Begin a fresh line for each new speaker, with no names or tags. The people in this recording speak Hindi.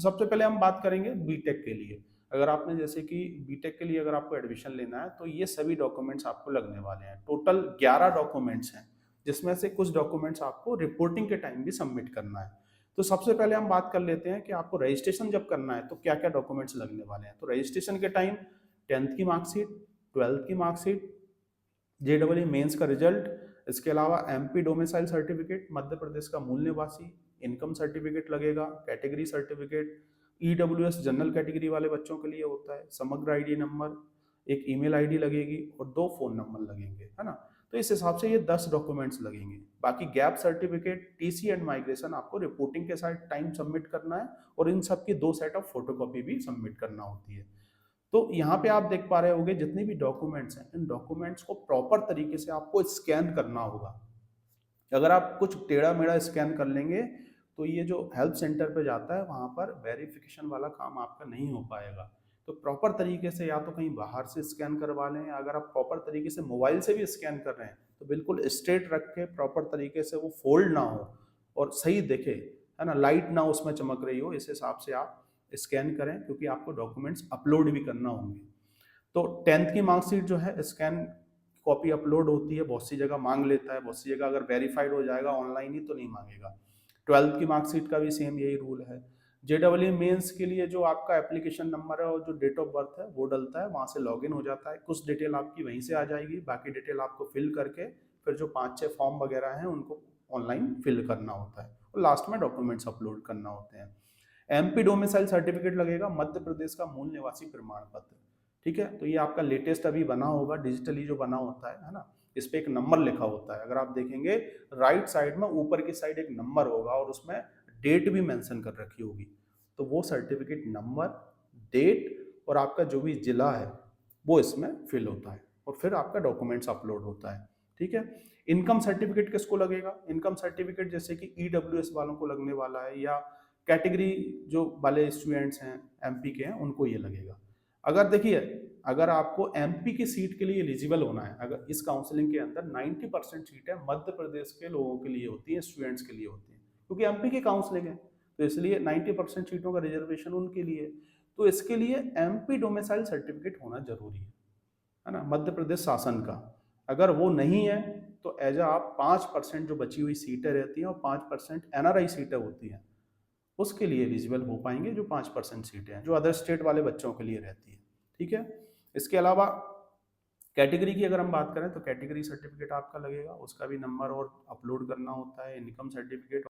तो सबसे पहले हम बात करेंगे बीटेक के लिए। अगर आपने जैसे कि बीटेक के लिए अगर आपको एडमिशन लेना है तो ये सभी डॉक्यूमेंट्स आपको लगने वाले हैं। टोटल 11 डॉक्यूमेंट्स हैं, जिसमें से कुछ डॉक्यूमेंट्स आपको रिपोर्टिंग के टाइम भी सबमिट करना है। तो सबसे पहले हम बात कर लेते हैं कि आपको रजिस्ट्रेशन जब करना है तो क्या क्या डॉक्यूमेंट्स लगने वाले हैं। तो रजिस्ट्रेशन के टाइम 10th की मार्कशीट, 12th की मार्कशीट, जेडबलई मेंस का रिजल्ट, इसके अलावा MP domicile certificate, Madhya Pradesh का मूल निवासी, इनकम सर्टिफिकेट लगेगा, category certificate, EWS general category वाले बच्चों के लिए होता है, समग्र आईडी नंबर, एक ईमेल आईडी लगेगी और 2 फोन नंबर लगेंगे, है ना। तो इस हिसाब से ये 10 डॉक्यूमेंट्स लगेंगे। बाकी gap certificate, TC and migration आपको रिपोर्टिंग के साथ टाइम सबमिट करना है और इन सब की 2 सेट ऑफ फोटोकॉपी भी सबमिट करना होती है। तो यहाँ पे आप देख पा रहे होंगे जितने भी डॉक्यूमेंट्स हैं, इन डॉक्यूमेंट्स को प्रॉपर तरीके से आपको स्कैन करना होगा। अगर आप कुछ टेढ़ा मेढ़ा स्कैन कर लेंगे तो ये जो हेल्प सेंटर पे जाता है वहाँ पर वेरिफिकेशन वाला काम आपका नहीं हो पाएगा। तो प्रॉपर तरीके से या तो कहीं बाहर से स्कैन करवा लें, अगर आप प्रॉपर तरीके से मोबाइल से भी स्कैन कर रहे हैं तो बिल्कुल स्ट्रेट रख के प्रॉपर तरीके से, वो फोल्ड ना हो और सही दिखे, है ना, लाइट ना उसमें चमक रही हो, इस हिसाब से आप स्कैन करें, क्योंकि आपको डॉक्यूमेंट्स अपलोड भी करना होंगे। तो 10th की मार्कशीट जो है स्कैन कॉपी अपलोड होती है, बहुत सी जगह मांग लेता है, बहुत सी जगह अगर वेरीफाइड हो जाएगा ऑनलाइन ही तो नहीं मांगेगा। 12th की मार्कशीट का भी सेम यही रूल है। जेडब्ल्यू मेंस के लिए जो आपका एप्लीकेशन नंबर है और जो डेट ऑफ बर्थ है वो डलता है, वहाँ से लॉगिन हो जाता है, कुछ डिटेल आपकी वहीं से आ जाएगी, बाकी डिटेल आपको फिल करके फिर जो 5-6 फॉर्म वगैरह हैं उनको ऑनलाइन फिल करना होता है और लास्ट में डॉक्यूमेंट्स अपलोड करना होते हैं। एमपी डोमिसाइल सर्टिफिकेट लगेगा, मध्य प्रदेश का मूल निवासी प्रमाण पत्र। ठीक है, तो ये आपका लेटेस्ट अभी बना होगा, डिजिटली जो बना होता है ना, इस पे एक नंबर लिखा होता है। अगर आप देखेंगे राइट साइड में ऊपर की साइड एक नंबर होगा और उसमें डेट भी मेंशन कर रखी होगी। तो वो सर्टिफिकेट नंबर, डेट और आपका जो भी जिला है वो इसमें फिल होता है और फिर आपका डॉक्यूमेंट्स अपलोड होता है। ठीक है, इनकम सर्टिफिकेट किसको लगेगा? इनकम सर्टिफिकेट जैसे कि ईडब्ल्यूएस वालों को लगने वाला है, या कैटेगरी जो वाले स्टूडेंट्स हैं एमपी के हैं उनको ये लगेगा। अगर देखिए, अगर आपको एमपी की सीट के लिए एलिजिबल होना है, अगर इस काउंसलिंग के अंदर 90% सीटें मध्य प्रदेश के लोगों के लिए होती हैं, स्टूडेंट्स के लिए होती हैं, क्योंकि एमपी की काउंसलिंग है तो इसलिए 90% सीटों का रिजर्वेशन उनके लिए। तो इसके लिए एमपी डोमिसाइल सर्टिफिकेट होना जरूरी है ना, मध्य प्रदेश शासन का। अगर वो नहीं है तो एज आप 5% जो बची हुई सीटें रहती हैं और 5% एनआरआई सीटें होती हैं उसके लिए एलिजिबल हो पाएंगे, जो 5% सीटें हैं जो अदर स्टेट वाले बच्चों के लिए रहती है। ठीक है, इसके अलावा कैटेगरी की अगर हम बात करें तो कैटेगरी सर्टिफिकेट आपका लगेगा, उसका भी नंबर और अपलोड करना होता है, इनकम सर्टिफिकेट